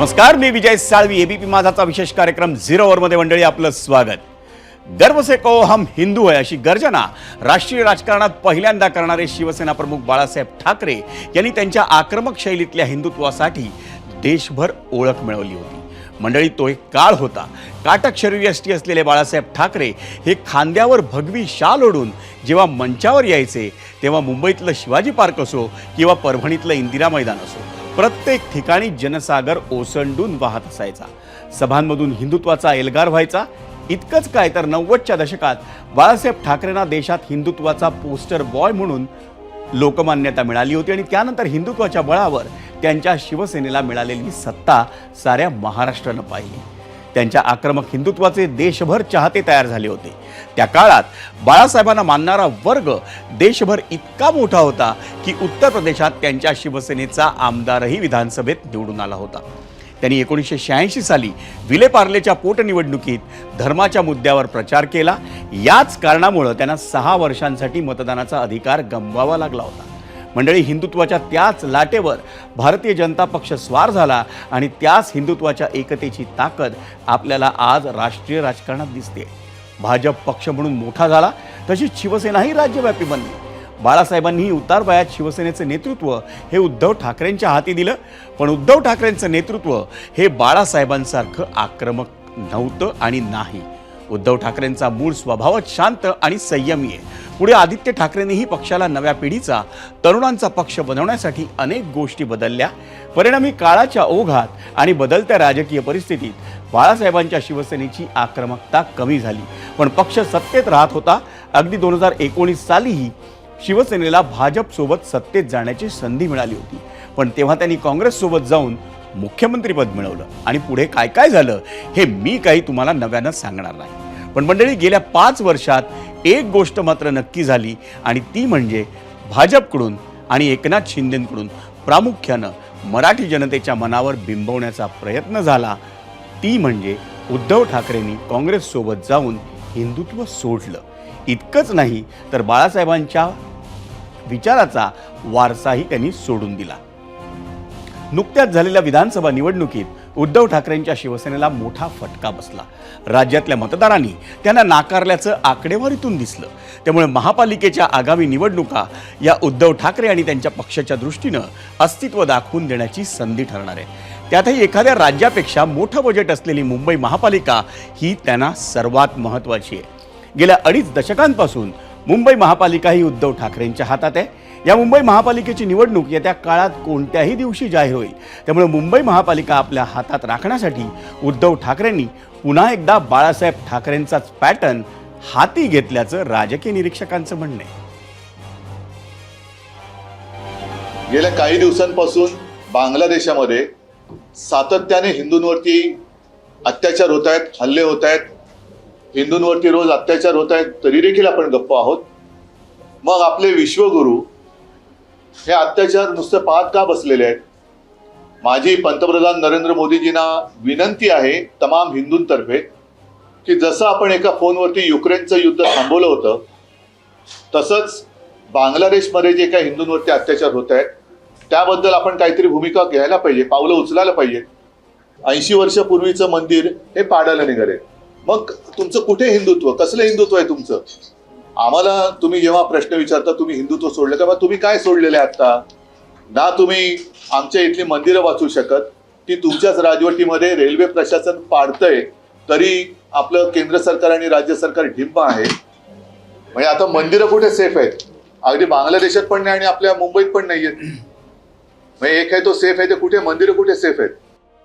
नमस्कार, मी विजय साळवी. एबीपी माझाचा विशेष कार्यक्रम 0 ओव्हरमध्ये मंडळी आपलं स्वागत. गर्व से को हम हिंदू है अशी गर्जना राष्ट्रीय राजकारणात पहिल्यांदा करणारे शिवसेना प्रमुख बाळासाहेब ठाकरे यांनी त्यांच्या आक्रमक शैलीतल्या हिंदुत्वासाठी देशभर ओळख मिळवली होती. मंडळी, तो एक काळ होता. काटक शरीरयष्टी असलेले बाळासाहेब ठाकरे हे खांद्यावर भगवी शाल ओढून जेव्हा मंचावर यायचे तेव्हा मुंबईतलं शिवाजी पार्क असो किंवा परभणीतलं इंदिरा मैदान असो, प्रत्येक ठिकाणी जनसागर ओसंडून वाहत असायचा. सभांमधून हिंदुत्वाचा एल्गार व्हायचा. इतकंच काय तर 90च्या दशकात बाळासाहेब ठाकरेंना देशात हिंदुत्वाचा पोस्टर बॉय म्हणून लोकमान्यता मिळाली होती आणि त्यानंतर हिंदुत्वाच्या बळावर त्यांच्या शिवसेनेला मिळालेली सत्ता साऱ्या महाराष्ट्रानं पाहिली. त्यांच्या आक्रमक हिंदुत्वाचे देशभर चाहते तयार झाले होते. त्या काळात बाळासाहेबांना मानणारा वर्ग देशभर इतका मोठा होता की उत्तर प्रदेशात त्यांच्या शिवसेनेचा आमदारही विधानसभेत निवडून आला होता. त्यांनी 1986 साली विले पार्लेच्या पोटनिवडणुकीत धर्माच्या मुद्द्यावर प्रचार केला. याच कारणामुळे त्यांना 6 वर्षांसाठी मतदानाचा अधिकार गमवावा लागला होता. मंडळी, हिंदुत्वाच्या त्याच लाटेवर भारतीय जनता पक्ष स्वार झाला आणि त्याच हिंदुत्वाच्या एकतेची ताकद आपल्याला आज राष्ट्रीय राजकारणात दिसते. भाजप पक्ष म्हणून मोठा झाला, तशीच शिवसेनाही राज्यव्यापी बनली. बाळासाहेबांनी उतारवयात शिवसेनेचं नेतृत्व हे उद्धव ठाकरेंच्या हाती दिलं. पण उद्धव ठाकरेंचं नेतृत्व हे बाळासाहेबांसारखं आक्रमक नव्हतं आणि नाही. उद्धव ठाकरेंचा मूळ स्वभावच शांत आणि संयमी आहे. पुढे आदित्य ठाकरेंनीही पक्षाला नव्या पिढीचा, तरुणांचा पक्ष बनवण्यासाठी अनेक गोष्टी बदलल्या. परिणामी काळाच्या ओघात आणि बदलत्या राजकीय परिस्थितीत बाळासाहेबांच्या शिवसेनेची आक्रमकता कमी झाली. पण पक्ष सत्तेत राहत होता. अगदी 2019 सालीही शिवसेनेला भाजपसोबत सत्तेत जाण्याची संधी मिळाली होती. पण तेव्हा त्यांनी काँग्रेससोबत जाऊन मुख्यमंत्रीपद मिळवलं. आणि पुढे काय काय झालं हे मी काही तुम्हाला नव्यानं सांगणार नाही. पण मंडळी, गेल्या 5 वर्षात एक गोष्ट मात्र नक्की झाली आणि ती म्हणजे भाजपकडून आणि एकनाथ शिंदेंकडून प्रामुख्यानं मराठी जनतेच्या मनावर बिंबवण्याचा प्रयत्न झाला. ती म्हणजे उद्धव ठाकरेंनी काँग्रेससोबत जाऊन हिंदुत्व सोडलं. इतकंच नाही तर बाळासाहेबांच्या विचाराचा वारसाही त्यांनी सोडून दिला. नुकत्याच झालेल्या विधानसभा निवडणुकीत उद्धव ठाकरेंच्या शिवसेनेला मोठा फटका बसला. राज्यातल्या मतदारांनी त्यांना नाकारल्याचं आकडेवारीतून दिसलं. त्यामुळे महापालिकेच्या आगामी निवडणुका या उद्धव ठाकरे आणि त्यांच्या पक्षाच्या दृष्टीनं अस्तित्व दाखवून देण्याची संधी ठरणार आहे. त्यातही एखाद्या राज्यापेक्षा मोठं बजेट असलेली मुंबई महापालिका ही त्यांना सर्वात महत्त्वाची आहे. गेल्या 2.5 दशकांपासून मुंबई महापालिका ही उद्धव ठाकरेंच्या हातात आहे. या मुंबई महापालिकेची निवडणूक येत्या काळात कोणत्याही दिवशी जाहीर होईल. त्यामुळे मुंबई महापालिका आपल्या हातात राखण्यासाठी उद्धव ठाकरेंनी पुन्हा एकदा बाळासाहेब ठाकरेंचाच पॅटर्न हाती घेतल्याचं राजकीय निरीक्षकांचं म्हणणं आहे. गेल्या काही दिवसांपासून बांगलादेशामध्ये सातत्याने हिंदूंवरती अत्याचार होत आहेत, हल्ले होत आहेत. हिंदूंवरती रोज अत्याचार होत आहेत, तरी देखील आपण गप्प आहोत. मग आपले विश्वगुरु हे अत्याचार नुसते पाहत का बसलेले आहेत? माझी पंतप्रधान नरेंद्र मोदीजींना विनंती आहे तमाम हिंदूंतर्फे की जसं आपण एका फोनवरती युक्रेनचं युद्ध थांबवलं होतं, तसंच बांगलादेशमध्ये जे काही हिंदूंवरती अत्याचार होत आहेत त्याबद्दल आपण काहीतरी भूमिका घ्यायला पाहिजे, पावलं उचलायला पाहिजे. 80 वर्षापूर्वीचं मंदिर हे पाडायला निघाले. मग तुमचं कुठे हिंदुत्व? कसलं हिंदुत्व आहे तुमचं? आम्हाला तुम्ही जेव्हा प्रश्न विचारता तुम्ही हिंदुत्व सोडलं का, तुम्ही काय सोडलेलं आहे आता? ना तुम्ही आमच्या इथली मंदिरं वाचू शकत, ती तुमच्याच राजवटीमध्ये रेल्वे प्रशासन पाडतंय, तरी आपलं केंद्र सरकार आणि राज्य सरकार ढिंब आहे. म्हणजे आता मंदिरं कुठे सेफ आहेत? अगदी बांगलादेशात पण नाही आणि आपल्या मुंबईत पण नाही आहेत. म्हणजे एक आहे तो सेफ आहे, ते कुठे मंदिरं कुठे सेफ आहेत?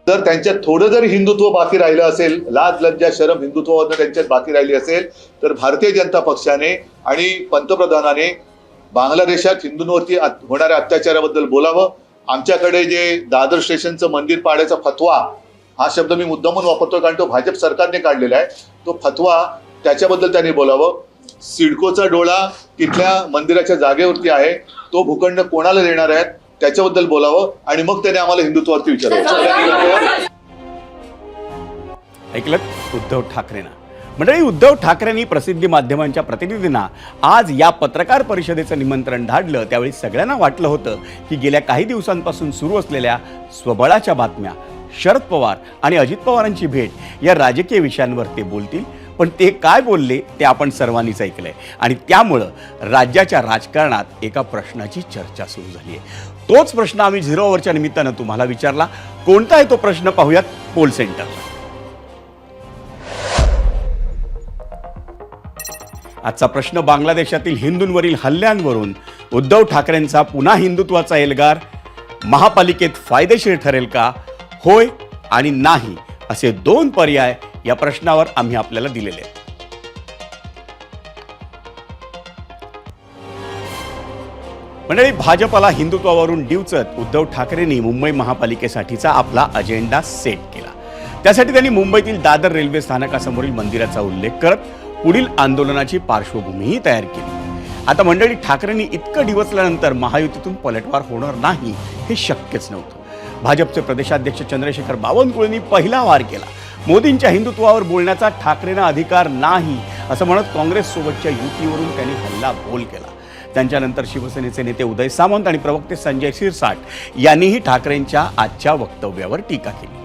जर त्यांच्यात थोडं जरी हिंदुत्व बाकी राहिलं असेल, लाज लज्जा शरम हिंदुत्वावर त्यांच्यात बाकी राहिली असेल, तर भारतीय जनता पक्षाने आणि पंतप्रधानाने बांगलादेशात हिंदूंवरती होणाऱ्या अत्याचाराबद्दल बोलावं. आमच्याकडे जे दादर स्टेशनचं मंदिर पाडायचा फतवा, हा शब्द मी मुद्दामून वापरतो कारण तो भाजप सरकारने काढलेला आहे, तो फतवा त्याच्याबद्दल त्यांनी बोलावं. सिडकोचा डोळा तिथल्या मंदिराच्या जागेवरती आहे, तो भूखंड कोणाला देणार आहेत त्याच्याबद्दल बोलावं आणि मग त्याने आम्हाला हिंदुत्वावरती विचारावं. ऐकलं उद्धव ठाकरेंना. मंडळी, उद्धव ठाकरेंनी प्रसिद्धी माध्यमांच्या प्रतिनिधींना आज या पत्रकार परिषदेचं निमंत्रण धाडलं. त्यावेळी सगळ्यांना वाटलं होतं की गेल्या काही दिवसांपासून सुरू असलेल्या स्वबळाच्या बातम्या शरद पवार आणि अजित पवारांची भेट या राजकीय विषयांवर ते बोलतील. पण ते काय बोलले ते आपण सर्वांनीच ऐकलंय आणि त्यामुळं राज्याच्या राजकारणात एका प्रश्नाची चर्चा सुरू झाली आहे. तोच प्रश्न आम्ही 0 ओव्हरच्या निमित्तानं तुम्हाला विचारला. कोणता आहे तो प्रश्न पाहूयात पोल सेंटरला. आजचा प्रश्न बांगलादेशातील हिंदूंवरील हल्ल्यांवरून उद्धव ठाकरेंचा पुन्हा हिंदुत्वाचा एल्गार महापालिकेत फायदेशीर ठरेल का? होय आणि नाही असे 2 पर्याय या प्रश्नावर आम्ही आपल्याला दिलेले आहेत. मंडळी, भाजपला हिंदुत्वावरून डिवचत उद्धव ठाकरेंनी मुंबई महापालिकेसाठीचा आपला अजेंडा सेट केला. त्यासाठी त्यांनी मुंबईतील दादर रेल्वे स्थानकासमोरील मंदिराचा उल्लेख करत पुढील आंदोलनाची पार्श्वभूमीही तयार केली. आता मंडळी, ठाकरेंनी इतकं डिवचल्यानंतर महायुतीतून पलटवार होणार नाही हे शक्यच नव्हतं. भाजपचे प्रदेशाध्यक्ष चंद्रशेखर बावनकुळेंनी पहिला वार केला. मोदींच्या हिंदुत्वावर बोलण्याचा ठाकरेंना अधिकार नाही असं म्हणत काँग्रेससोबतच्या युतीवरून त्यांनी हल्ला बोल केला. त्यांच्यानंतर शिवसेनेचे नेते उदय सामंत आणि प्रवक्ते संजय शिरसाट यांनीही ठाकरेंच्या आजच्या वक्तव्यावर टीका केली.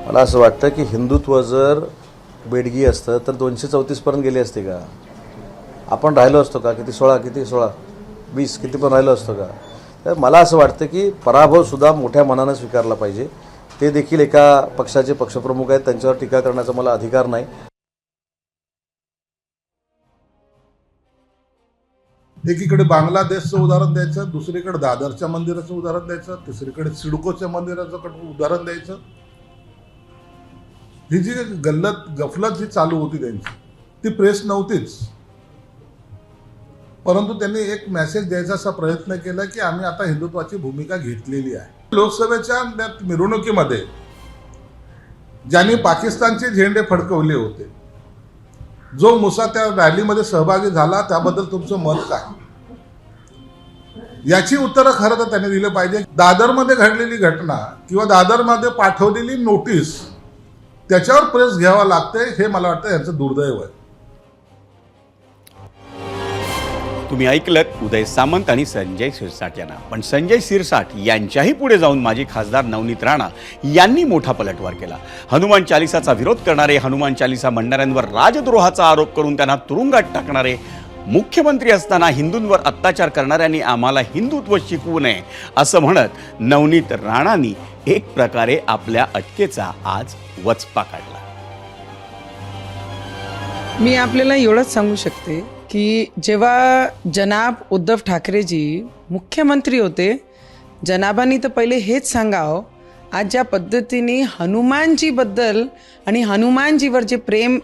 मला असं वाटतं की हिंदुत्व जर बेडगी असतं तर 234 पर्यंत गेले असते का? आपण राहिलो असतो का? किती 16 20 किती पण राहिलो असतो का? तर मला असं वाटतं की पराभव सुद्धा मोठ्या मनानं स्वीकारला पाहिजे. ते देखील एका पक्षाचे पक्षप्रमुख आहेत, त्यांच्यावर टीका करण्याचा मला अधिकार नाही. एकीकडे बांगलादेशचं उदाहरण द्यायचं, दुसरीकडे दादरच्या मंदिराचं उदाहरण द्यायचं, तिसरीकडे सिडकोच्या मंदिराचं उदाहरण द्यायचं. ही जी गफलत जी चालू होती त्यांची, ती प्रेस नव्हतीच, परंतु त्यांनी एक मेसेज द्यायचा असा प्रयत्न केला की आम्ही आता हिंदुत्वाची भूमिका घेतलेली आहे. लोकसभेच्या मिरवणुकीमध्ये ज्यांनी पाकिस्तानचे झेंडे फडकवले होते, जो मुसा त्या रॅलीमध्ये सहभागी झाला, त्याबद्दल तुमचं मत काय? याची उत्तरं खरं तर त्यांनी दिलं पाहिजे. दादरमध्ये घडलेली घटना किंवा दादरमध्ये पाठवलेली नोटीस, त्याच्यावर प्रेस घ्यावा लागते, हे मला वाटतं यांचं दुर्दैव आहे. तुम्ही ऐकलत उदय सामंत आणि संजय शिरसाट यांना. पण संजय शिरसाट यांच्याही पुढे जाऊन माजी खासदार नवनीत राणा यांनी मोठा पलटवार केला. हनुमान चालिसाचा विरोध करणारे, हनुमान चालिसा म्हणणाऱ्यांवर राजद्रोहाचा आरोप करून त्यांना तुरुंगात टाकणारे, मुख्यमंत्री असताना हिंदूंवर अत्याचार करणाऱ्यांनी आम्हाला हिंदुत्व शिकवू नये असं म्हणत नवनीत राणांनी एक प्रकारे आपल्या अटकेचा आज वचपा काढला. मी आपल्याला एवढंच सांगू शकते की जेव्हा जनाब उद्धव ठाकरेजी मुख्यमंत्री होते, जनाबांनी तर पहिले हेच सांगावं, आज ज्या पद्धतीने हनुमानजीबद्दल आणि हनुमानजीवर जे प्रेम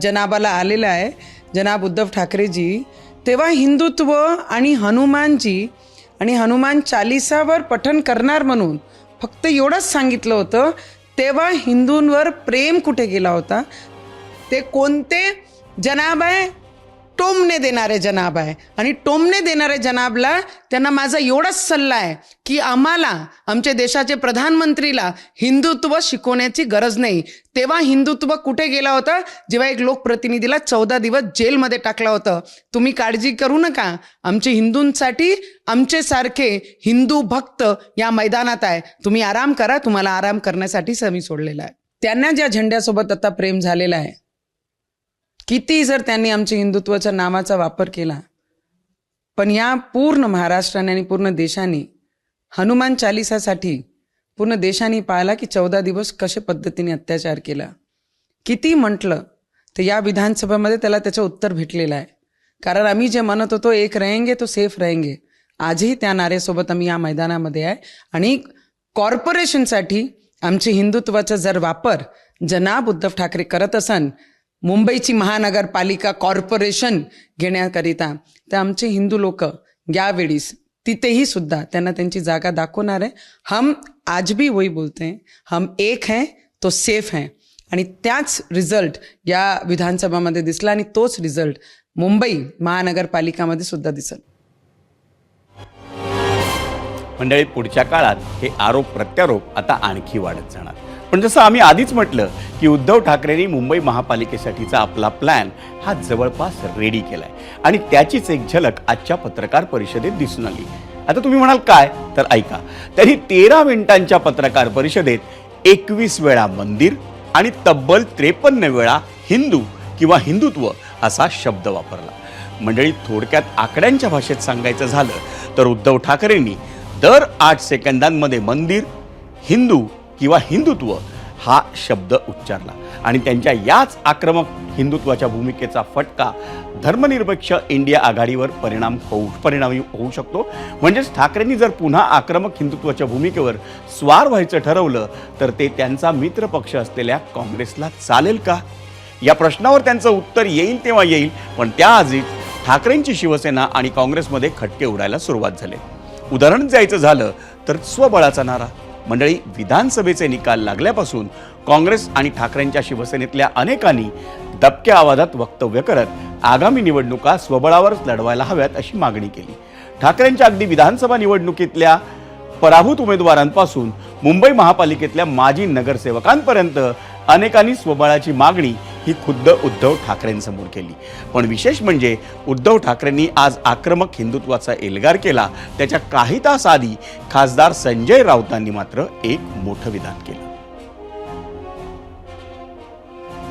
जनाबाला आलेलं आहे, जनाब उद्धव ठाकरेजी, तेव्हा हिंदुत्व आणि हनुमानजी आणि हनुमान चालिसावर पठण करणार म्हणून फक्त एवढंच सांगितलं होतं. तेव्हा हिंदूंवर प्रेम कुठे गेला होता? ते कोणते जनाब आहे? टोमणे देणारे जनाब आहे. आणि टोमणे देणारे जनाबला त्यांना माझा एवढाच सल्ला आहे की आम्हाला, आमच्या देशाचे प्रधानमंत्रीला हिंदुत्व शिकवण्याची गरज नाही. तेव्हा हिंदुत्व कुठे गेला होता? जेव्हा एक लोकप्रतिनिधीला 14 दिवस जेलमध्ये टाकलं होतं. तुम्ही काळजी करू नका, आमचे हिंदूंसाठी आमचे सारखे हिंदू भक्त या मैदानात आहे, तुम्ही आराम करा, तुम्हाला आराम करण्यासाठीच आम्ही सोडलेला आहे. त्यांना ज्या झेंड्यासोबत आता प्रेम झालेलं आहे, किती जर त्यांनी आमच्या हिंदुत्वाच्या नावाचा वापर केला, पण या पूर्ण महाराष्ट्राने आणि पूर्ण देशाने हनुमान चालिसासाठी पूर्ण देशाने पाहिला की 14 दिवस कशा पद्धतीने अत्याचार केला. किती म्हटलं तर या विधानसभेमध्ये त्याला त्याचं उत्तर भेटलेलं आहे. कारण आम्ही जे म्हणत होतो एक रहेंगे तो सेफ रहेंगे, आजही त्या नाऱ्यासोबत आम्ही या मैदानामध्ये आहे. आणि कॉर्पोरेशनसाठी आमचे हिंदुत्वाचा जर वापर जनाब उद्धव ठाकरे करत असन, मुंबईची महानगरपालिका कॉर्पोरेशन घेण्याकरिता, तर आमचे हिंदू लोक यावेळीस तिथेही सुद्धा त्यांना त्यांची जागा दाखवणार आहे. हम आज भी वही बोलते हैं, हम एक हैं तो सेफ हैं. आणि त्याच रिझल्ट या विधानसभामध्ये दिसला आणि तोच रिझल्ट मुंबई महानगरपालिकामध्ये सुद्धा दिसेल. मंडळी, पुढच्या काळात हे आरोप प्रत्यारोप आता आणखी वाढत जाणार. पण जसं आम्ही आधीच म्हटलं की उद्धव ठाकरेंनी मुंबई महापालिकेसाठीचा आपला प्लॅन हा जवळपास रेडी केलाय आणि त्याचीच एक झलक आजच्या पत्रकार परिषदेत दिसून आली. आता तुम्ही म्हणाल काय, तर ऐका. त्यांनी 13 मिनिटांच्या पत्रकार परिषदेत 21 वेळा मंदिर आणि तब्बल 53 वेळा हिंदू किंवा हिंदुत्व असा शब्द वापरला. मंडळी, थोडक्यात आकड्यांच्या भाषेत सांगायचं झालं तर उद्धव ठाकरेंनी दर 8 सेकंदांमध्ये मंदिर, हिंदू किंवा हिंदुत्व हा शब्द उच्चारला आणि त्यांच्या याच आक्रमक हिंदुत्वाच्या भूमिकेचा फटका धर्मनिरपेक्ष इंडिया आघाडीवर परिणामी होऊ शकतो. म्हणजेच ठाकरेंनी जर पुन्हा आक्रमक हिंदुत्वाच्या भूमिकेवर स्वार व्हायचं ठरवलं तर ते त्यांचा मित्रपक्ष असलेल्या काँग्रेसला चालेल का? या प्रश्नावर त्यांचं उत्तर येईल तेव्हा येईल, पण त्याआधीच ठाकरेंची शिवसेना आणि काँग्रेसमध्ये खटके उडायला सुरुवात झाले. उदाहरण द्यायचं झालं तर स्वबळाचा नारा. मंडळी, विधानसभेचे निकाल लागल्यापासून काँग्रेस आणि ठाकरेंच्या शिवसेनेतल्या अनेकांनी दबक्या आवाजात वक्तव्य करत आगामी निवडणुका स्वबळावरच लढवायला हव्यात अशी मागणी केली. ठाकरेंच्या अगदी विधानसभा निवडणुकीतल्या पराभूत उमेदवारांपासून मुंबई महापालिकेतल्या माजी नगरसेवकांपर्यंत अनेकांनी स्वबळाची मागणी ही खुद्द उद्धव ठाकरेंसमोर केली. पण विशेष म्हणजे उद्धव ठाकरेंनी आज आक्रमक हिंदुत्वाचा एल्गार केला. त्याच्या काही तास आधी खासदार संजय राऊतांनी मात्र एक मोठं विधान केलं.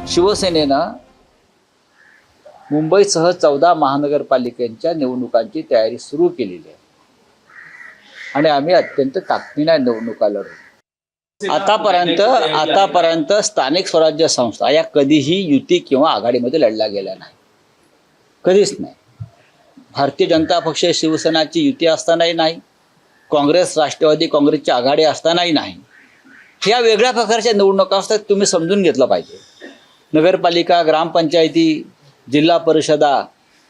शिवसेनेनं मुंबईसह 14 महानगरपालिकांच्या निवडणुकांची तयारी सुरू केलेली आहे आणि आम्ही अत्यंत ताकदीने निवडणुका लढू. आतापर्यंत स्थानिक स्वराज्य संस्था या कधीही युती किंवा आघाडीमध्ये लढल्या गेल्या नाही, कधीच नाही. भारतीय जनता पक्ष शिवसेनाची युती असतानाही नाही, काँग्रेस राष्ट्रवादी काँग्रेसची आघाडी असतानाही नाही. ह्या वेगळ्या प्रकारच्या निवडणुका असतात, तुम्ही समजून घेतलं पाहिजे. नगरपालिका, ग्रामपंचायती, जिल्हा परिषदा,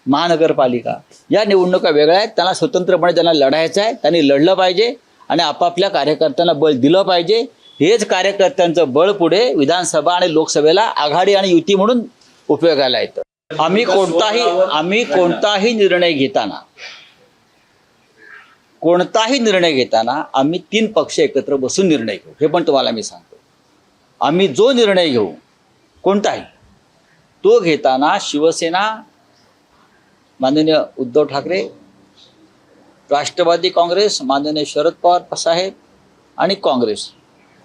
महानगरपालिका या निवडणुका वेगळ्या आहेत. त्यांना स्वतंत्रपणे ज्यांना लढायचं आहे त्यांनी लढलं पाहिजे आणि आपापल्या कार्यकर्त्यांना बळ दिलं पाहिजे. हेच कार्यकर्त्यांचं बळ पुढे विधानसभा आणि लोकसभेला आघाडी आणि युती म्हणून उपयोगाला येतं. आम्ही कोणताही निर्णय घेताना आम्ही 3 पक्ष एकत्र बसून निर्णय घेऊ. हे पण तुम्हाला मी सांगतो. आम्ही जो निर्णय घेऊ कोणताही, तो घेताना शिवसेना, माननीय उद्धव ठाकरे, राष्ट्रवादी काँग्रेस, माननीय शरद पवार साहेब आणि काँग्रेस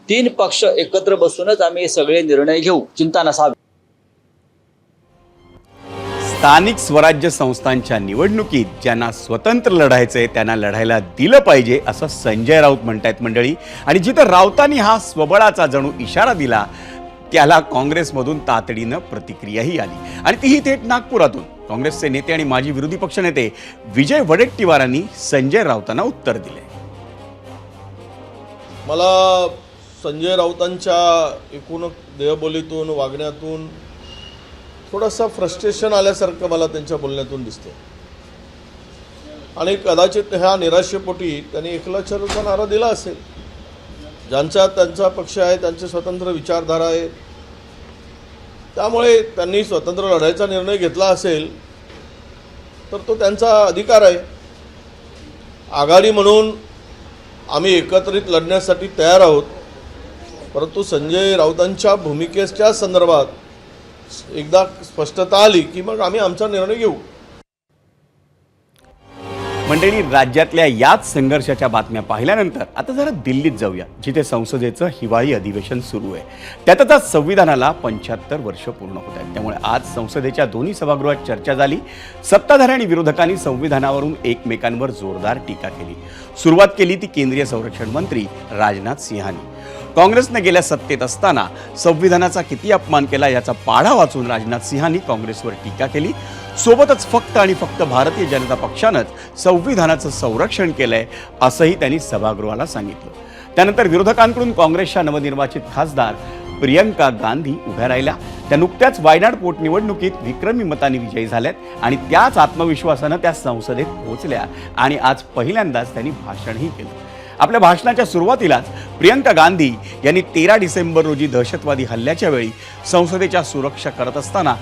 3 पक्ष एकत्र बसूनच आम्ही हे सगळे निर्णय घेऊ. चिंता नसावी. स्थानिक स्वराज्य संस्थांच्या निवडणुकीत ज्यांना स्वतंत्र लढायचंय त्यांना लढायला दिलं पाहिजे असं संजय राऊत म्हणतायत मंडळी. आणि जिथं राऊतांनी हा स्वबळाचा जणू इशारा दिला त्याला काँग्रेसमधून तातडीनं प्रतिक्रियाही आली आणि तीही थेट नागपुरातून. काँग्रेसचे नेते आणि माजी विरोधी पक्षनेते विजय वडेट्टीवारांनी संजय राऊतांना उत्तर दिले. मला संजय राऊतांच्या एकूण देहबोलीतून, वागण्यातून थोडासा फ्रस्ट्रेशन आल्यासारखं मला त्यांच्या बोलण्यातून दिसतं आणि कदाचित ह्या निराशेपोटी त्यांनी एकलक्षाचा नारा दिला असेल. त्यांचा पक्ष आहे, त्यांचे स्वतंत्र विचारधारा आहे, त्यामुळे त्यांनी स्वतंत्र लढायचा निर्णय घेतला असेल तर तो त्यांचा अधिकार आहे. आघाडी म्हणून आम्ही एकत्रित लढण्यासाठी तयार आहोत, परंतु संजय राऊतांच्या भूमिकेच्या संदर्भात एकदा स्पष्टता आली की मग आम्ही आमचा निर्णय घेऊ. मंडळी, राज्यातल्या याच संघर्षाच्या बातम्या पाहिल्यानंतर आता जरा दिल्लीत जाऊया, जिथे संसदेचं हिवाळी अधिवेशन सुरू आहे. त्यातच आज संविधानाला 75 वर्ष पूर्ण होत आहेत. त्यामुळे आज संसदेच्या दोन्ही सभागृहात चर्चा झाली. सत्ताधारी आणि विरोधकांनी संविधानावरून एकमेकांवर जोरदार टीका केली. सुरुवात केली ती केंद्रीय संरक्षण मंत्री राजनाथ सिंहांनी. काँग्रेसने गेल्या सत्तेत असताना संविधानाचा किती अपमान केला याचा पाढा वाचून राजनाथ सिंहांनी काँग्रेसवर टीका केली. सोबतच फक्त आणि फक्त भारतीय जनता पक्षानंच संविधानाचं संरक्षण केलंय असंही त्यांनी सभागृहाला सांगितलं. त्यानंतर विरोधकांकडून काँग्रेसच्या नवनिर्वाचित खासदार प्रियंका गांधी उभ्या राहिल्या. त्या नुकत्याच वायनाड पोटनिवडणुकीत विक्रमी मतांनी विजयी झाल्यात आणि त्याच आत्मविश्वासानं त्या संसदेत पोहोचल्या आणि आज पहिल्यांदाच त्यांनी भाषणही केलं. आपल्या भाषणाच्या सुरुवातीलाच प्रियंका गांधी यांनी 13 डिसेंबर रोजी दहशतवादी हल्ल्याच्या वेळी संसदेच्या सुरक्षा करत असताना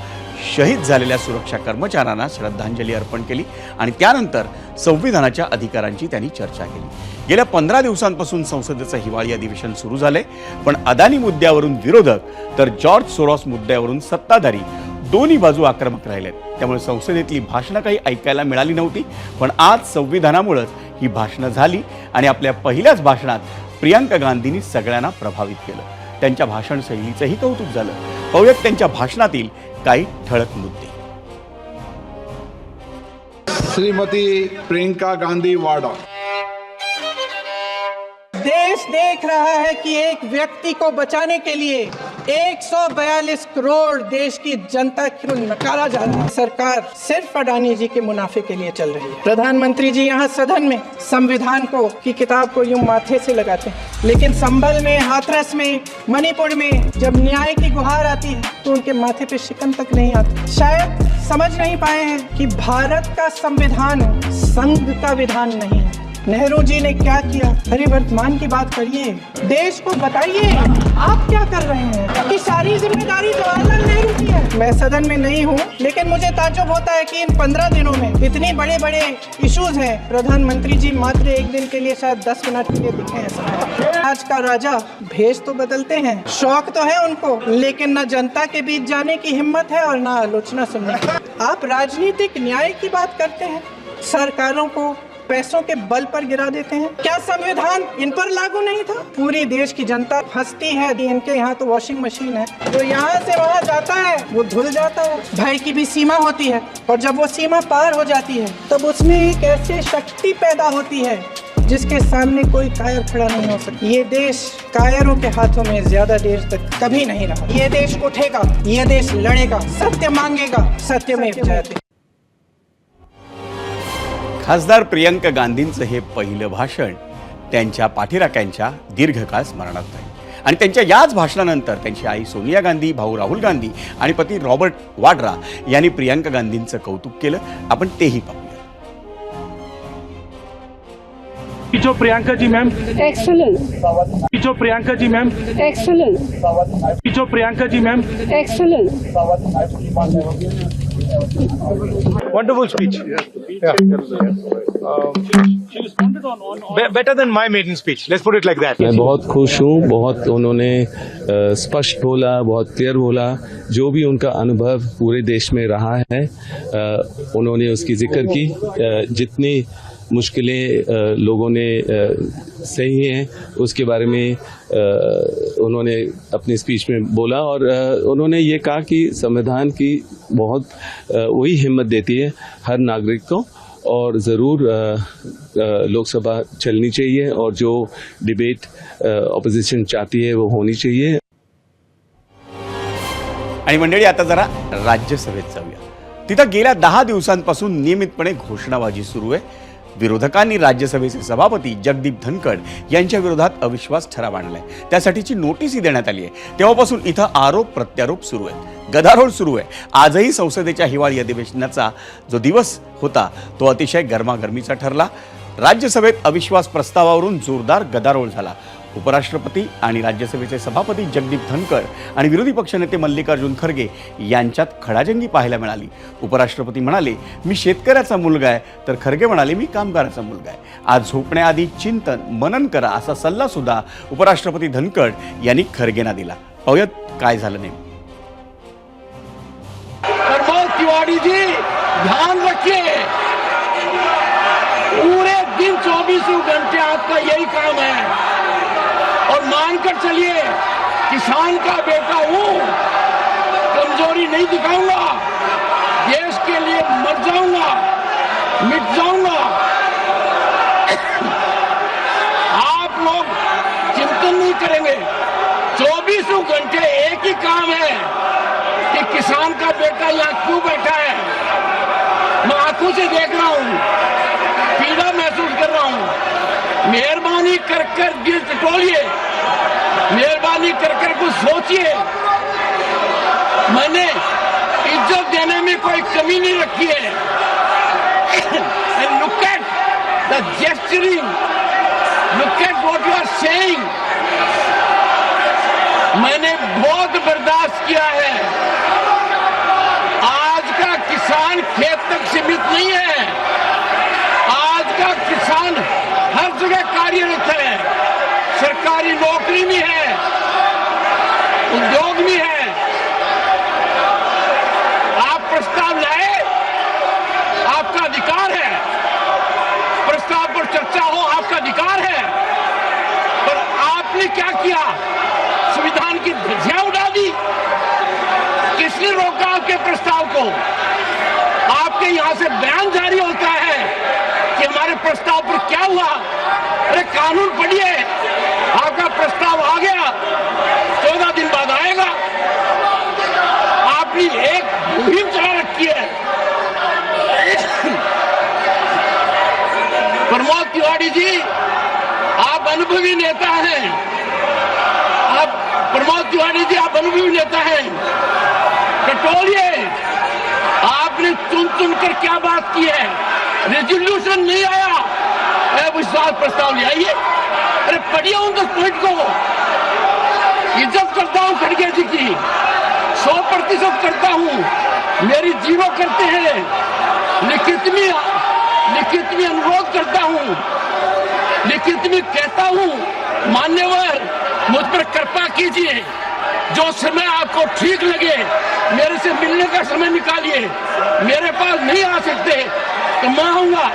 शहीद झालेल्या सुरक्षा कर्मचाऱ्यांना श्रद्धांजली अर्पण केली आणि त्यानंतर संविधानाच्या अधिकारांची त्यांनी चर्चा केली. गेल्या 15 दिवसांपासून संसदेचं हिवाळी अधिवेशन सुरू झालंय, पण अदानी मुद्द्यावरून विरोधक तर जॉर्ज सोरॉस मुद्द्यावरून सत्ताधारी दोन्ही बाजू आक्रमक राहिलेत. त्यामुळे संसदेतली भाषणं काही ऐकायला मिळाली नव्हती. पण आज संविधानामुळेच ही भाषणं झाली आणि आपल्या पहिल्याच भाषणात प्रियंका गांधींनी सगळ्यांना प्रभावित केलं. त्यांच्या भाषण शैलीचंही कौतुक झालं. पाहूयात त्यांच्या भाषणातील काही ठळक मुद्दे. श्रीमती प्रियंका गांधी वाड्रा. देश देख रहा है कि एक व्यक्ति को बचाने के लिए 142 करोड़ देश की जनता को नकारा जा रहा है. सरकार सिर्फ अडानी जी के मुनाफे के लिए चल रही है. प्रधानमंत्री जी यहाँ सदन में संविधान को की किताब को यूं माथे से लगाते हैं, लेकिन संभल में, हाथरस में, मणिपुर में जब न्याय की गुहार आती है तो उनके माथे पे शिकन तक नहीं आती. शायद समझ नहीं पाए हैं कि भारत का संविधान संघ का विधान नहीं है. नेहरू जी ने क्या किया, अरे वर्तमान की बात करिए, देश को बताइए आप क्या कर रहे हैं. कि सारी जिम्मेदारी जवाहरलाल नेहरू की है. मैं सदन में नहीं हूँ, लेकिन मुझे ताज्जुब होता है कि इन 15 दिनों में इतने बड़े बड़े इश्यूज हैं, प्रधानमंत्री जी मात्र एक दिन के लिए, शायद 10 मिनट के लिए दिखे हैं. आज का राजा भेष तो बदलते हैं, शौक तो है उनको, लेकिन न जनता के बीच जाने की हिम्मत है और न आलोचना सुनने की. आप राजनीतिक न्याय की बात करते हैं, सरकारों को पैसों के बल पर गिरा देते हैं. क्या संविधान इन पर लागू नहीं था? पूरी देश की जनता हंसती है. इनके यहाँ तो वॉशिंग मशीन है, जो यहाँ से वहाँ जाता है वो धुल जाता है. भय की भी सीमा होती है, और जब वो सीमा पार हो जाती है तब उसमें एक ऐसी शक्ति पैदा होती है जिसके सामने कोई कायर खड़ा नहीं हो सकता. ये देश कायरों के हाथों में ज्यादा देर तक कभी नहीं रहा. ये देश उठेगा, ये देश लड़ेगा, सत्य मांगेगा, सत्यमेव जयते. खासदार प्रियंका गांधींचं हे पहिलं भाषण त्यांच्या पाठीराख्यांच्या दीर्घकाळ स्मरणात राहील. आणि त्यांच्या याच भाषणानंतर त्यांची आई सोनिया गांधी, भाऊ राहुल गांधी आणि पती रॉबर्ट वाड्रा यांनी प्रियंका गांधींचं कौतुक केलं. आपण तेही पाहूया. जो प्रियंका जी मैम एक्सेलेंट. जो प्रियंका जी मैम एक्सेलेंट. जो Priyanka ji ma'am excellent. Wonderful speech. Better than my maiden speech. Let's put it like that. मैं बहुत खुश हूँ. बहुत उन्होंने स्पष्ट बोला, बहुत क्लियर बोला. जो भी उनका अनुभव पूरे देश में रहा है उन्होंने उसकी जिक्र की. जितनी मुश्किलें लोगों ने सही हैं उसके बारे में उन्होंने अपनी स्पीच में बोला. और उन्होंने ये कहा कि संविधान की बहुत वही हिम्मत देती है हर नागरिक को, और ज़रूर लोकसभा चलनी चाहिए, और जो डिबेट ऑपोजिशन चाहती है वो होनी चाहिए. आणि मंडळी, आता जरा राज्यसभेत जाऊया. तिथं गेल्या 10 दिवसांपासून नियमितपणे घोषणाबाजी सुरू आहे. विरोधकांनी राज्यसभेचे सभापती जगदीप धनखड यांच्या विरोधात अविश्वास ठराव आणलाय. त्यासाठीची नोटीसही देण्यात आली आहे. तेव्हापासून इथं आरोप प्रत्यारोप सुरू आहेत, गदारोळ सुरू आहे. आजही संसदेच्या हिवाळी अधिवेशनाचा जो दिवस होता तो अतिशय गरमागरमीचा ठरला. राज्यसभेत अविश्वास प्रस्तावावरून जोरदार गदारोळ झाला. उपराष्ट्रपती आणि राज्यसभेचे सभापती जगदीप धनखड आणि विरोधी पक्षनेते मल्लिकार्जुन खरगे यांच्यात खडाजंगी पाहायला मिळाली. उपराष्ट्रपती म्हणाले, मी शेतकऱ्याचा मुलगा आहे, तर खरगे म्हणाले, मी कामगाराचा मुलगा आहे. आज झोपण्याआधी चिंतन मनन करा असा सल्ला सुद्धा उपराष्ट्रपती धनखड यांनी खरगेंना दिला. पाहूयात काय झालं नेमकं. तिवारी जी, ध्यान रखिए, पूरे दिन 24 घंटे आपका यही काम है, और मानकर चलिए किसान का बेटा हूं, कमजोरी नहीं दिखाऊंगा, देश के लिए मर जाऊंगा, मिट जाऊंगा. आप लोग चिंतन नहीं करेंगे. 24 घंटे एक ही काम है कि किसान का बेटा यहाँ क्यों बैठा है. मैं आंखों से देख रहा हूं, पीड़ा महसूस कर रहा हूं. मेहरबानी कर कर दिल टटोलिए, मेहरबानी कर कर कुछ सोचिए. मैंने इज्जत देने में कोई कमी नहीं रखी है. And look at the gesturing, look at what you are saying. मैंने बहुत बर्दाश्त किया है. आज का किसान खेत तक सीमित नहीं है. आज का किसान हर जगह कार्यरत है, सरकारी नौकरी में है, उद्योग में है. आप प्रस्ताव लाए, आपका अधिकार है. प्रस्ताव पर चर्चा आपके प्रस्ताव को, आपके यहाँ से बयान जारी होता है कि हमारे प्रस्ताव पर क्या हुआ। अरे कानून पढ़िए, आपका प्रस्ताव आ गया, 14 दिन बाद आएगा। आपने एक मुहिम चला रखी है। प्रमोद तिवारी जी, आप अनुभवी नेता हैं। प्रमोद तिवारी जी, आप अनुभवी नेता हैं। कटोरिए, आपने चुन कर क्या बात की है? रेजोल्यूशन नहीं आया, अविश्वास प्रस्ताव ले आइए। अरे पढ़िए उन 10 पॉइंट को। इज्जत करता हूं खड़गे जी की, 100% करता हूं, मेरी जीरो करते हैं। लिखित में अनुरोध करता हूं, लिखित में कहता हूं, मान्यवर मुझ पर कृपा कीजिए, जो समय आपको ठीक लगे मेरे से मिलने का समय निकालिए। मेरे पास नहीं आ सकते तो मैं आऊंगा।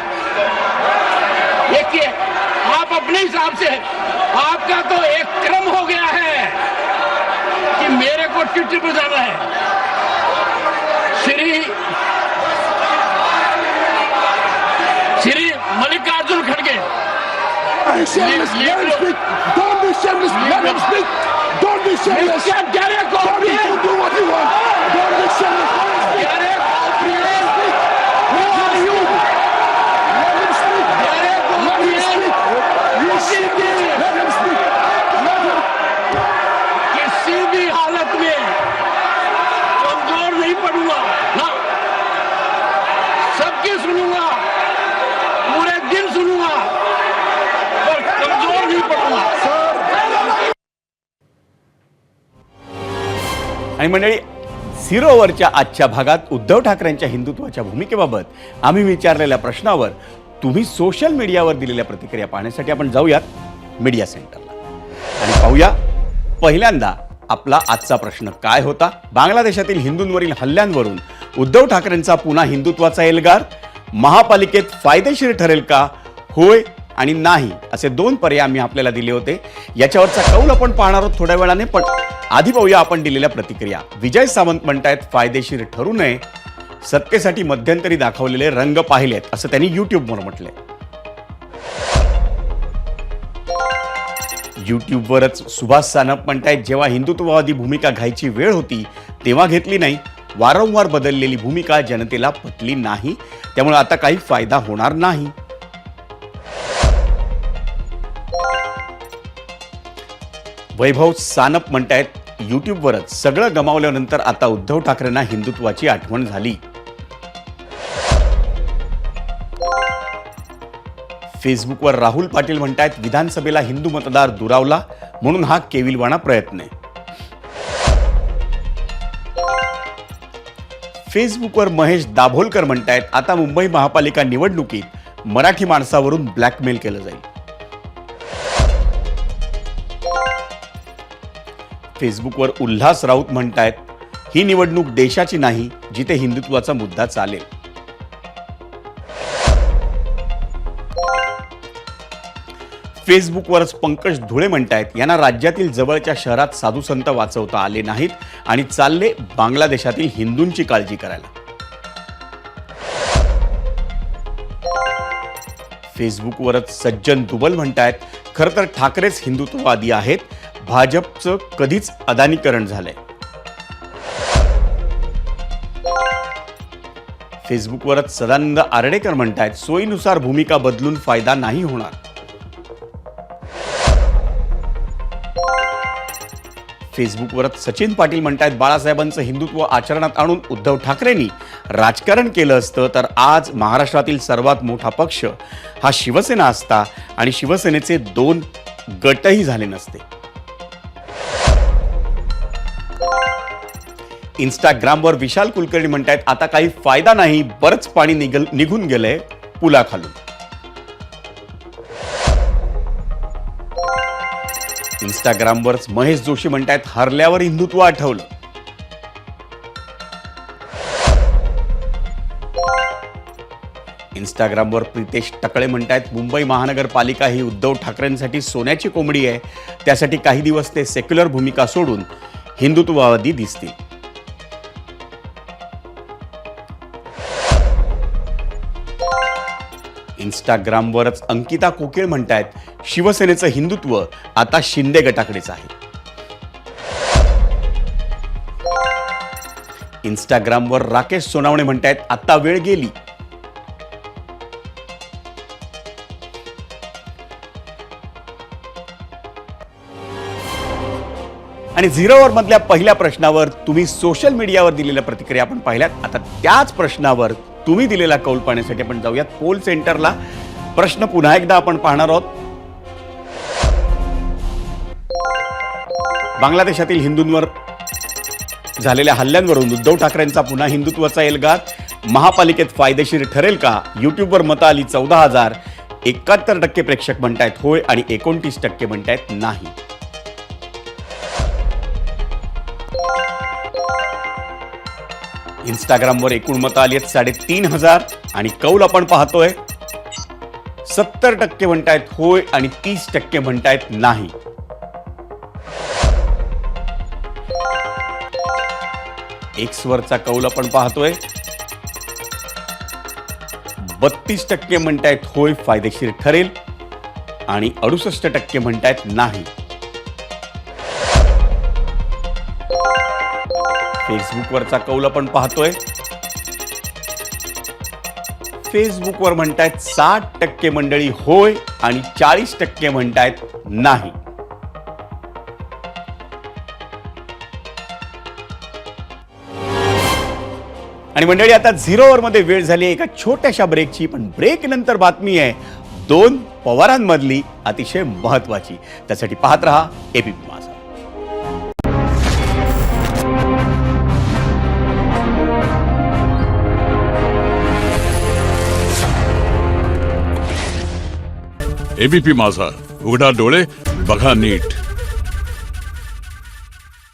देखिए, आप अपने हिसाब से, आपका तो एक क्रम हो गया है कि मेरे को ट्विटर पर जाना है। श्री मल्लिकार्जुन खड़गे, किसी भी हालत में कमजोर नहीं पड़ूंगा ना, सबकी सुनूंगा, पूरे दिन सुनूंगा, पर कमजोर नहीं पड़ूंगा। आणि मंडळी, झिरो ओव्हरच्या आजच्या भागात उद्धव ठाकरेंच्या हिंदुत्वाच्या भूमिकेबाबत आम्ही विचारलेल्या प्रश्नावर तुम्ही सोशल मीडियावर दिलेल्या प्रतिक्रिया पाहण्यासाठी आपण जाऊयात मीडिया सेंटरला आणि पाहूया पहिल्यांदा आपला आजचा प्रश्न काय होता. बांगलादेशातील हिंदूंवरील हल्ल्यांवरून उद्धव ठाकरेंचा पुन्हा हिंदुत्वाचा एल्गार, महापालिकेत फायदेशीर ठरेल का, होय आणि नाही, असे 2 पर्याय आम्ही आपल्याला दिले होते. याच्यावरचा कौल आपण पाहणार आहोत थोड्या वेळाने, पण आधी पाहूया आपण दिलेल्या प्रतिक्रिया. विजय सावंत म्हणतायत फायदेशीर ठरू नये, सत्तेसाठी मध्यंतरी दाखवलेले रंग पाहिलेत, असं त्यांनी युट्यूबवर म्हटलंय. युट्यूबवरच सुभाष सानप म्हणतायत जेव्हा हिंदुत्ववादी भूमिका घ्यायची वेळ होती तेव्हा घेतली नाही, वारंवार बदललेली भूमिका जनतेला पटली नाही, त्यामुळे आता काही फायदा होणार नाही. वैभव सानप म्हणतायत युट्यूबवरच सगळं गमावल्यानंतर आता उद्धव ठाकरेंना हिंदुत्वाची आठवण झाली. फेसबुकवर राहुल पाटील म्हणतायत विधानसभेला हिंदू मतदार दुरावला म्हणून हा केविलवाणा प्रयत्न आहे. फेसबुकवर महेश दाभोलकर म्हणतायत आता मुंबई महापालिका निवडणुकीत मराठी माणसावरून ब्लॅकमेल केलं जाईल. फेसबुकवर उल्हास राऊत म्हणतायत ही निवडणूक देशाची नाही जिथे हिंदुत्वाचा मुद्दा चालेल. फेसबुकवरच पंकज धुळे म्हणतायत यांना राज्यातील जवळच्या शहरात साधू संत वाचवता आले नाहीत आणि चालले बांगलादेशातील हिंदूंची काळजी करायला. फेसबुकवरच सज्जन दुबल म्हणतायत खरं तर ठाकरेच हिंदुत्ववादी आहेत, भाजपचं कधीच अदानीकरण झालंय. फेसबुकवरच सदानंद आर्डेकर म्हणतायत सोयीनुसार भूमिका बदलून फायदा नाही होणार. फेसबुकवरच सचिन पाटील म्हणतायत बाळासाहेबांचं हिंदुत्व आचरणात आणून उद्धव ठाकरेंनी राजकारण केलं असतं तर आज महाराष्ट्रातील सर्वात मोठा पक्ष हा शिवसेना असता आणि शिवसेनेचे 2 गटही झाले नसते. इंस्टाग्रामवर विशाल कुलकर्णी म्हणतायत आता काही फायदा नाही, बरंच पाणी निघून गेलंय पुलाखालून. इंस्टाग्रामवरच महेश जोशी म्हणतायत हरल्यावर हिंदुत्व आठवलं. इंस्टाग्रामवर प्रितेश टकळे म्हणतायत मुंबई महानगरपालिका ही उद्धव ठाकरेंसाठी सोन्याची कोंबडी आहे, त्यासाठी काही दिवस ते सेक्युलर भूमिका सोडून हिंदुत्ववादी दिसतील. इंस्टाग्रामवरच अंकिता कोकिळ म्हणतायत शिवसेनेचं हिंदुत्व आता शिंदे गटाकडेच आहे. इंस्टाग्रामवर राकेश सोनावणे म्हणतायत आता वेळ गेली. आणि 0 ओव्हर मधल्या पहिल्या प्रश्नावर तुम्ही सोशल मीडियावर दिलेल्या प्रतिक्रिया आपण पाहिल्यात. आता त्याच प्रश्नावर तुम्ही दिलेला कौल पाहण्यासाठी आपण जाऊयात पोल सेंटरला. प्रश्न पुन्हा एकदा आपण पाहणार आहोत. बांगलादेशातील हिंदूंवर झालेल्या हल्ल्यांवरून उद्धव ठाकरेंचा पुन्हा हिंदुत्वाचा एल्गार. महापालिकेत फायदेशीर ठरेल का? युट्यूबवर मतं आली 14,000. 71% प्रेक्षक म्हणतायत होय आणि 29% म्हणतायत नाही. इंस्टाग्रामवर एकूण मतं आली आहेत 3,500 आणि कौल आपण पाहतोय 70% म्हणतायत होय आणि 30% म्हणतायत नाही. एक्स वरचा कौल आपण पाहतोय 32% म्हणतायत होय फायदेशीर ठरेल आणि 68% म्हणतायत नाही. फेसबुकवरचा कौल आपण पाहतोय फेसबुकवर म्हणतायत 60% मंडळी होय आणि 40% म्हणतायत नाही. आणि मंडळी आता 0 ओव्हर मध्ये वेळ झाली एका छोट्याशा ब्रेकची. पण ब्रेक नंतर बातमी आहे 2 पवारांमधली अतिशय महत्वाची. त्यासाठी पाहत रहा एबीपी माझा. एबीपी माझा, उघडा डोळे बघा नीट.